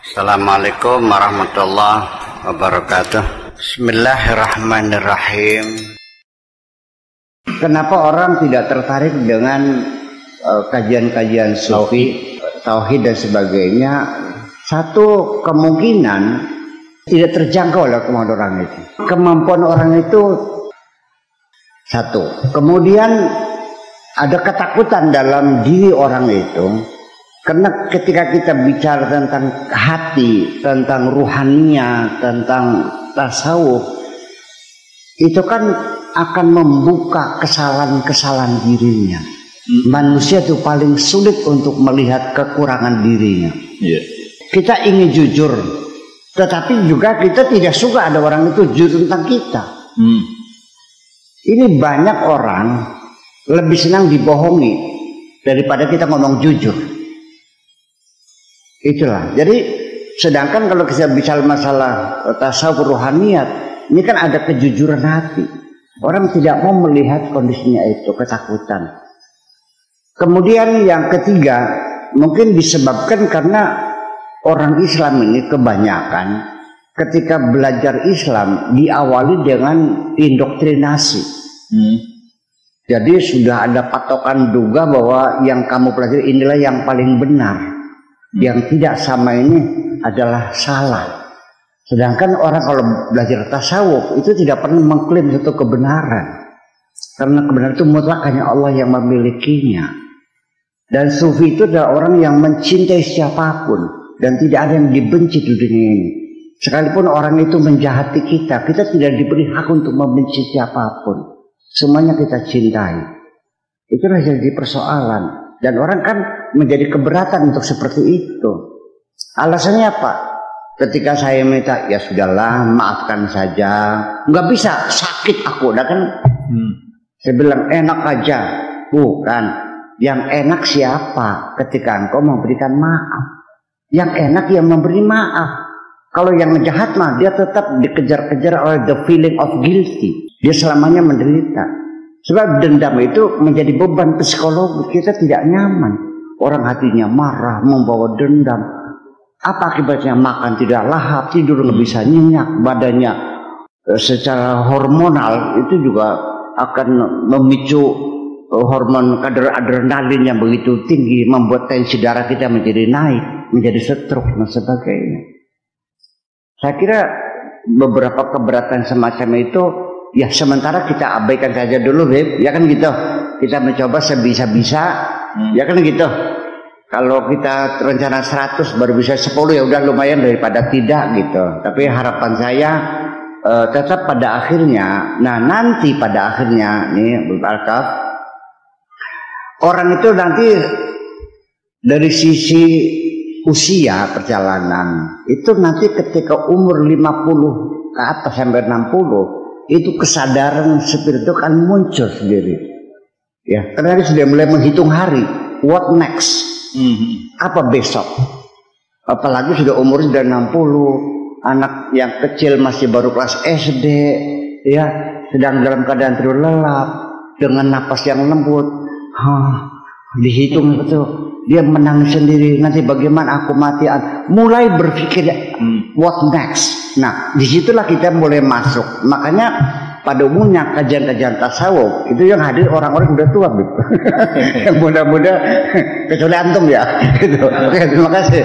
Assalamualaikum warahmatullahi wabarakatuh. Bismillahirrahmanirrahim. Kenapa orang tidak tertarik dengan kajian-kajian sufi, tauhid dan sebagainya? Satu, kemungkinan tidak terjangkau oleh kemampuan orang itu. Kemampuan orang itu satu. Kemudian ada ketakutan dalam diri orang itu. Karena ketika kita bicara tentang hati, tentang ruhania, tentang tasawuf, itu kan akan membuka kesalahan-kesalahan dirinya. Manusia itu paling sulit untuk melihat kekurangan dirinya. Kita ingin jujur, tetapi juga kita tidak suka ada orang itu jujur tentang kita. Ini banyak orang lebih senang dibohongi daripada kita ngomong jujur. Itulah. Jadi sedangkan kalau kita bicara masalah tasawuf ruhaniyat, ini kan ada kejujuran hati. Orang tidak mau melihat kondisinya itu, ketakutan. Kemudian yang ketiga, mungkin disebabkan karena orang Islam ini kebanyakan ketika belajar Islam diawali dengan indoktrinasi. Jadi sudah ada patokan duga bahwa yang kamu pelajari inilah yang paling benar. Yang tidak sama ini adalah salah. Sedangkan orang kalau belajar tasawuf itu tidak pernah mengklaim satu kebenaran. Karena kebenaran itu mutlak hanya Allah yang memilikinya. Dan sufi itu adalah orang yang mencintai siapapun. Dan tidak ada yang dibenci di dunia ini. Sekalipun orang itu menjahati kita, kita tidak diberi hak untuk membenci siapapun. Semuanya kita cintai. Itulah jadi persoalan. Dan orang kan menjadi keberatan untuk seperti itu. Alasannya apa? Ketika saya minta, ya sudahlah, maafkan saja. Nggak bisa, sakit aku. Udah kan? Saya bilang enak aja. Bukan. Yang enak siapa? Ketika engkau memberikan maaf. Yang enak yang memberi maaf. Kalau yang jahat mah, dia tetap dikejar-kejar oleh the feeling of guilty. Dia selamanya menderita. Sebab dendam itu menjadi beban psikologis, kita tidak nyaman. Orang hatinya marah, membawa dendam. Apa akibatnya? Makan tidak lahap, tidur nggak bisa nyenyak, badannya secara hormonal itu juga akan memicu hormon kadar adrenalin yang begitu tinggi, membuat tensi darah kita menjadi naik, menjadi stroke dan sebagainya. Saya kira beberapa keberatan semacam itu ya sementara kita abaikan saja dulu, Beb. Ya kan gitu. Kita mencoba sebisa-bisa. Ya kan gitu. Kalau kita rencana 100 baru bisa 10 ya udah lumayan daripada tidak gitu. Tapi harapan saya tetap pada akhirnya, nah nanti pada akhirnya nih Al-Kaf, orang itu nanti dari sisi usia perjalanan itu nanti ketika umur 50 ke atas sampai 60 itu kesadaran spiritual kan muncul sendiri. Ya, karena dia sudah mulai menghitung hari. What next? Apa besok? Apalagi sudah umur sudah 60, anak yang kecil masih baru kelas SD, ya, sedang dalam keadaan tidur lelap dengan napas yang lembut. Dihitung betul. Dia menangis sendiri. Nanti bagaimana aku mati? Mulai berpikir what next. Nah, disitulah kita mulai masuk. Makanya pada umumnya kajian-kajian tasawuf itu yang hadir orang-orang udah tua, yang muda-muda kecuali antum ya. Gitu. Oke, terima kasih.